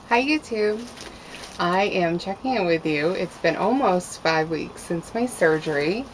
Hi YouTube. I am checking in with you. It's been almost 5 weeks since my surgery.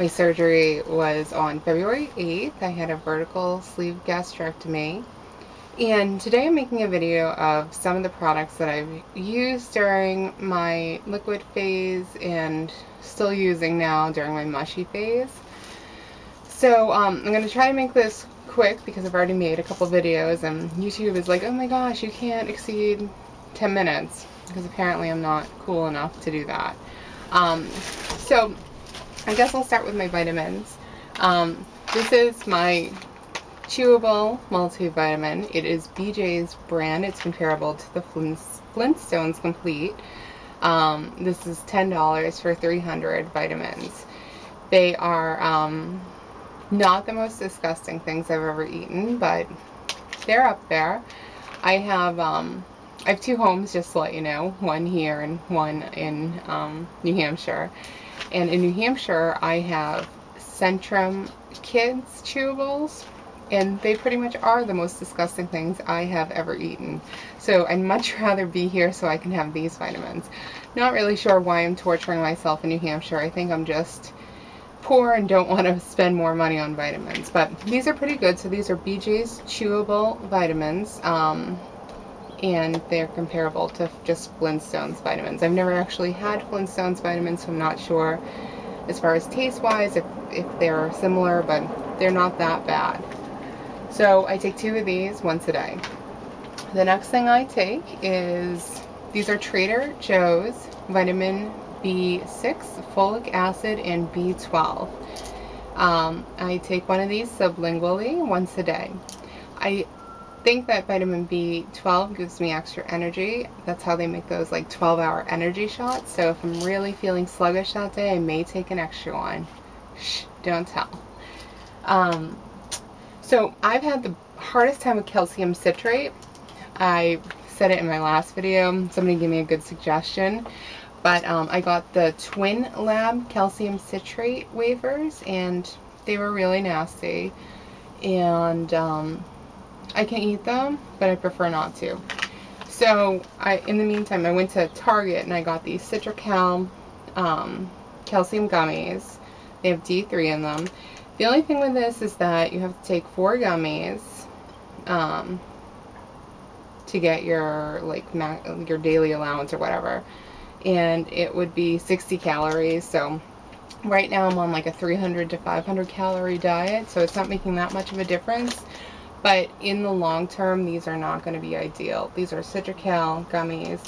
My surgery was on February 8th. I had a vertical sleeve gastrectomy. And today I'm making a video of some of the products that I've used during my liquid phase and still using now during my mushy phase. So I'm going to try to make this quick because I've already made a couple videos and YouTube is like, oh my gosh, you can't exceed 10 minutes because apparently I'm not cool enough to do that. So I guess I'll start with my vitamins. This is my chewable multivitamin. It is BJ's brand. It's comparable to the Flintstones Complete. This is $10 for 300 vitamins. They are not the most disgusting things I've ever eaten, but they're up there. I have two homes, just to let you know, one here and one in New Hampshire. And in New Hampshire, I have Centrum Kids chewables, and they pretty much are the most disgusting things I have ever eaten. So I'd much rather be here so I can have these vitamins. Not really sure why I'm torturing myself in New Hampshire. I think I'm just poor and don't want to spend more money on vitamins, but these are pretty good. So these are BJ's chewable vitamins, and they're comparable to just Flintstones vitamins. I've never actually had Flintstones vitamins, so I'm not sure as far as taste wise if they're similar, but they're not that bad. So I take 2 of these once a day. The next thing I take is, these are Trader Joe's vitamin B6, folic acid, and B12. I take one of these sublingually once a day. I think that vitamin B12 gives me extra energy. That's how they make those like 12-hour energy shots. So if I'm really feeling sluggish that day, I may take an extra one. Shh, don't tell. So I've had the hardest time with calcium citrate. I said it in my last video. Somebody gave me a good suggestion. But I got the Twin Lab calcium citrate wafers, and they were really nasty. And I can eat them, but I prefer not to. So in the meantime, I went to Target and I got these Citracal calcium gummies. They have D3 in them. The only thing with this is that you have to take 4 gummies to get your your daily allowance or whatever. And it would be 60 calories. So right now I'm on like a 300 to 500 calorie diet, so it's not making that much of a difference. But in the long term, these are not going to be ideal. These are Citracal gummies.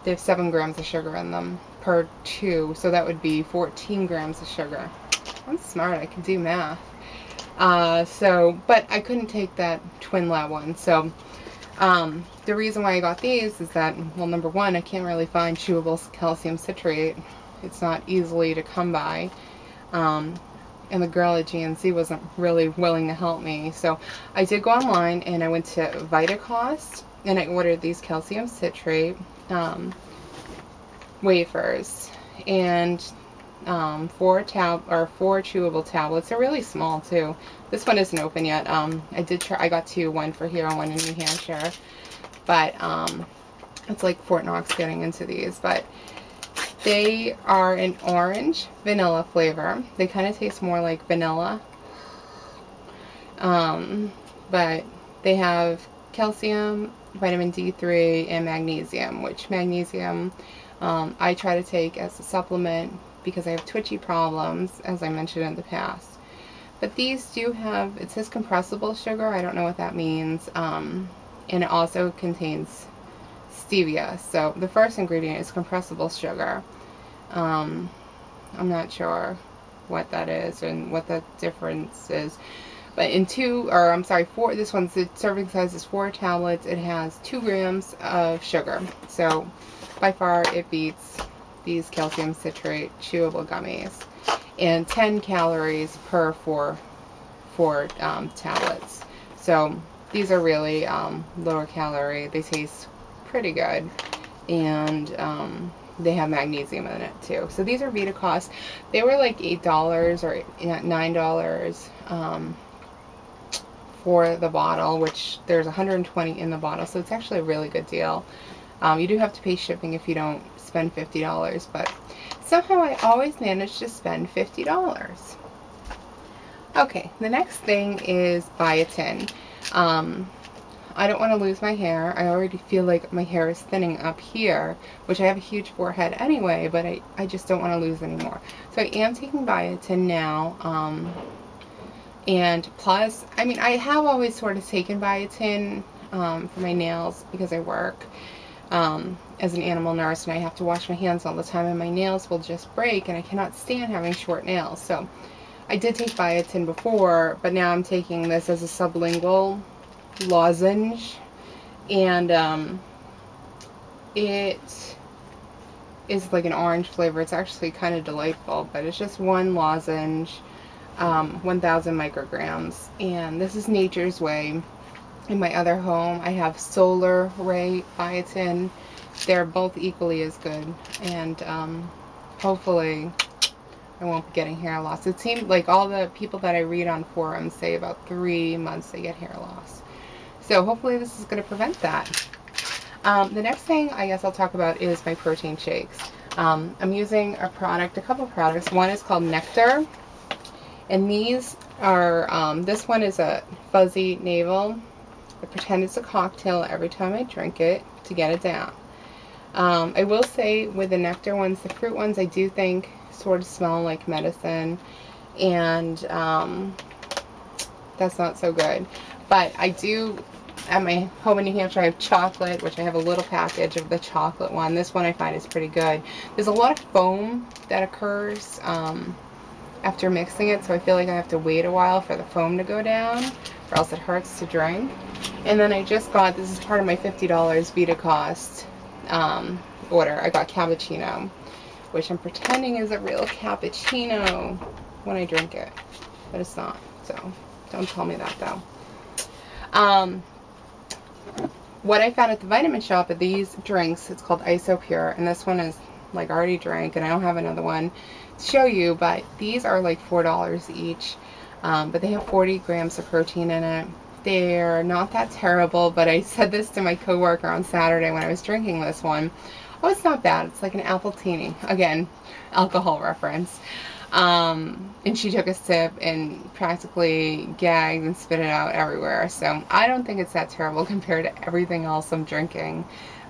They have 7 grams of sugar in them per 2, so that would be 14 grams of sugar. I'm smart, I can do math. But I couldn't take that Twin Lab one. So the reason why I got these is that, well, number one, I can't really find chewable calcium citrate. It's not easily to come by. And the girl at GNC wasn't really willing to help me. So I did go online and I went to Vitacost and I ordered these calcium citrate wafers, and 4 chewable tablets. They're really small too. This one isn't open yet. I got 2, one for here and one in New Hampshire. But it's like Fort Knox getting into these. But they are an orange vanilla flavor. They kind of taste more like vanilla. But they have calcium, vitamin D3, and magnesium, which magnesium I try to take as a supplement because I have twitchy problems, as I mentioned in the past. But these do have, it says compressible sugar. I don't know what that means. And it also contains stevia. So the first ingredient is compressible sugar. I'm not sure what that is and what the difference is. But in 4, this one's, the serving size is 4 tablets. It has 2 grams of sugar. So by far it beats these calcium citrate chewable gummies. And 10 calories per 4 tablets. So these are really lower calorie. They taste pretty good. And they have magnesium in it too. So these are Vitacost. They were like $8 or $9 for the bottle, which there's 120 in the bottle, so it's actually a really good deal. You do have to pay shipping if you don't spend $50, but somehow I always manage to spend $50. Okay, the next thing is biotin. I don't want to lose my hair. I already feel like my hair is thinning up here, which I have a huge forehead anyway, but I just don't want to lose anymore. So I am taking biotin now. And plus, I mean, I have always sort of taken biotin for my nails because I work as an animal nurse and I have to wash my hands all the time and my nails will just break and I cannot stand having short nails. So I did take biotin before, but now I'm taking this as a sublingual lozenge, and it is like an orange flavor. It's actually kind of delightful, but it's just one lozenge, 1,000 micrograms, and this is Nature's Way. In my other home I have Solar Ray biotin. They're both equally as good, and hopefully I won't be getting hair loss. It seemed like all the people that I read on forums say about 3 months they get hair loss. So hopefully this is going to prevent that. The next thing I guess I'll talk about is my protein shakes. I'm using a couple of products. One is called Nectar. And these are, this one is a fuzzy navel. I pretend it's a cocktail every time I drink it to get it down. I will say with the Nectar ones, the fruit ones I do think sort of smell like medicine. And that's not so good. But I do, at my home in New Hampshire, I have chocolate, which I have a little package of the chocolate one. This one I find is pretty good. There's a lot of foam that occurs after mixing it, so I feel like I have to wait a while for the foam to go down, or else it hurts to drink. And then I just got, this is part of my $50 Vita Cost order, I got cappuccino, which I'm pretending is a real cappuccino when I drink it, but it's not, so don't tell me that though. What I found at the vitamin shop are these drinks. It's called IsoPure, and this one is like already drank, and I don't have another one to show you, but these are like $4 each, but they have 40 grams of protein in it. They're not that terrible, but I said this to my coworker on Saturday when I was drinking this one. Oh, it's not bad. It's like an appletini. Again, alcohol reference. And she took a sip and practically gagged and spit it out everywhere. So I don't think it's that terrible compared to everything else I'm drinking.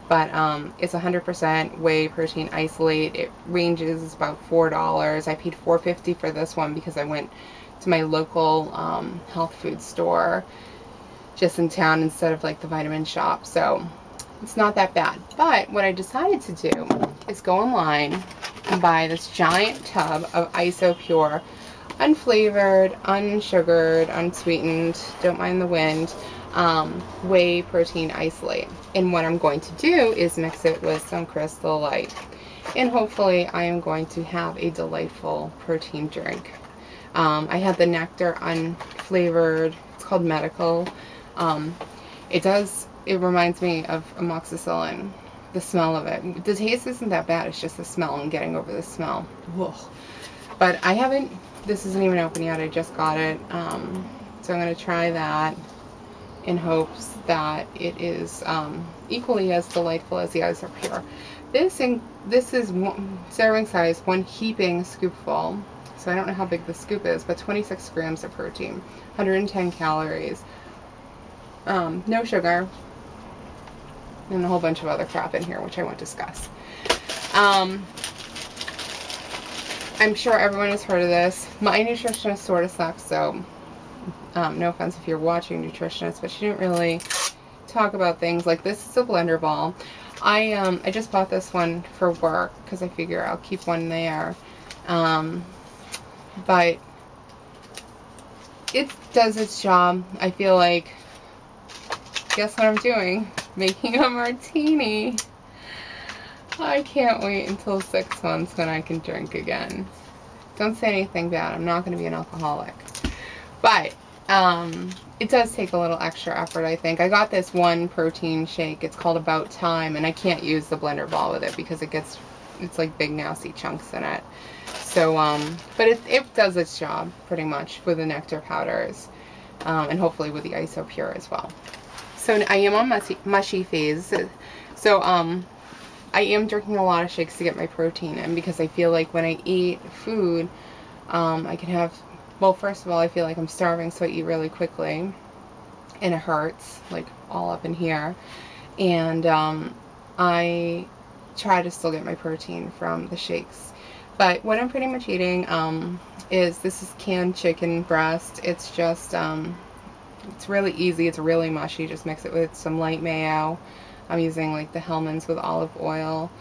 But it's 100% whey protein isolate. It ranges about $4. I paid $4.50 for this one because I went to my local health food store just in town instead of like the vitamin shop. So it's not that bad. But what I decided to do is go online and buy this giant tub of IsoPure, unflavored, unsugared, unsweetened, don't mind the wind, whey protein isolate. And what I'm going to do is mix it with some Crystal Light. And hopefully I am going to have a delightful protein drink. I had the Nectar unflavored, it's called Medical. It reminds me of amoxicillin, the smell of it. The taste isn't that bad, it's just the smell and getting over the smell. Whoa. But I haven't, this isn't even open yet, I just got it. So I'm going to try that in hopes that it is equally as delightful as the IsoPure. This is one serving size, 1 heaping scoopful. So I don't know how big the scoop is, but 26 grams of protein, 110 calories, no sugar, and a whole bunch of other crap in here, which I won't discuss. I'm sure everyone has heard of this. My nutritionist sort of sucks, so no offense if you're watching nutritionist, but she didn't really talk about things like this. Is a blender ball. I just bought this one for work because I figure I'll keep one there. But it does its job. I feel like, guess what I'm doing? Making a martini. I can't wait until 6 months when I can drink again. Don't say anything bad. I'm not going to be an alcoholic. But it does take a little extra effort, I think. I got this one protein shake. It's called About Time, and I can't use the blender ball with it because it's like big nasty chunks in it. So, but it does its job pretty much with the nectar powders. and hopefully with the Isopure as well. So I am on mushy phase. So I am drinking a lot of shakes to get my protein in, because I feel like when I eat food, I can have, well, first of all, I feel like I'm starving, so I eat really quickly, and it hurts, like all up in here. And I try to still get my protein from the shakes. But what I'm pretty much eating this is canned chicken breast. It's just, it's really easy. It's really mushy. Just mix it with some light mayo. I'm using like the Hellmann's with olive oil,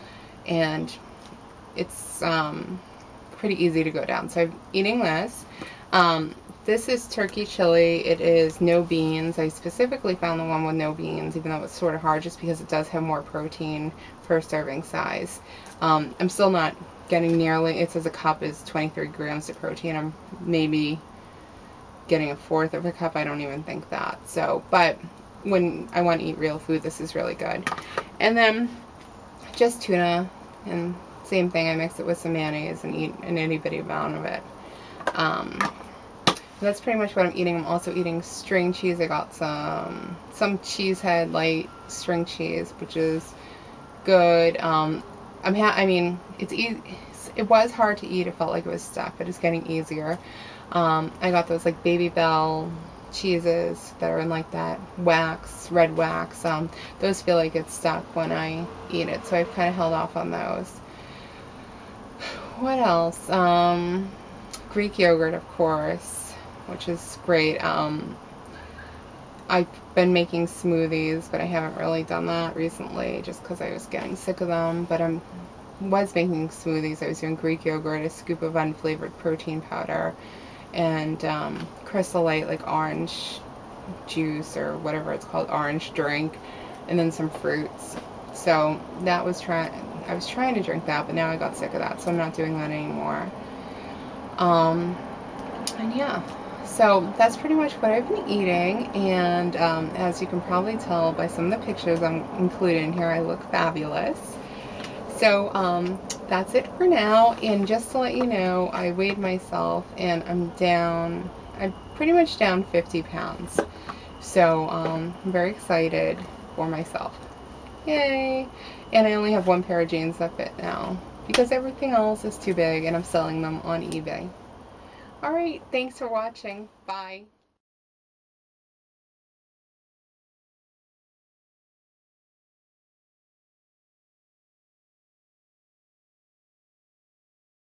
and it's pretty easy to go down. So I'm eating this. This is turkey chili. It is no beans. I specifically found the one with no beans, even though it's sort of hard, just because it does have more protein per serving size. I'm still not getting nearly, it says a cup is 23 grams of protein. I'm maybe getting a fourth of a cup. I don't even think that. So, but when I want to eat real food, this is really good. And then just tuna, and same thing, I mix it with some mayonnaise and eat an itty bitty amount of it. That's pretty much what I'm eating. I'm also eating string cheese. I got some Cheesehead light string cheese, which is good. I mean, it's easy. It was hard to eat. It felt like it was stuck, but it's getting easier. I got those like Baby Bell cheeses that are in like that wax, red wax. Those feel like it's stuck when I eat it, so I've kind of held off on those. What else? Greek yogurt, of course, which is great. I've been making smoothies, but I haven't really done that recently just because I was getting sick of them. But I was making smoothies. I was doing Greek yogurt, a scoop of unflavored protein powder, and Crystal Light, like orange juice or whatever it's called, orange drink, and then some fruits. So that was I was trying to drink that, but now I got sick of that, so I'm not doing that anymore. And yeah, so that's pretty much what I've been eating, and as you can probably tell by some of the pictures I'm including here, I look fabulous. So that's it for now, and just to let you know, I weighed myself and I'm pretty much down 50 pounds. So I'm very excited for myself. Yay! And I only have one pair of jeans that fit now, because everything else is too big and I'm selling them on eBay. Alright, thanks for watching. Bye.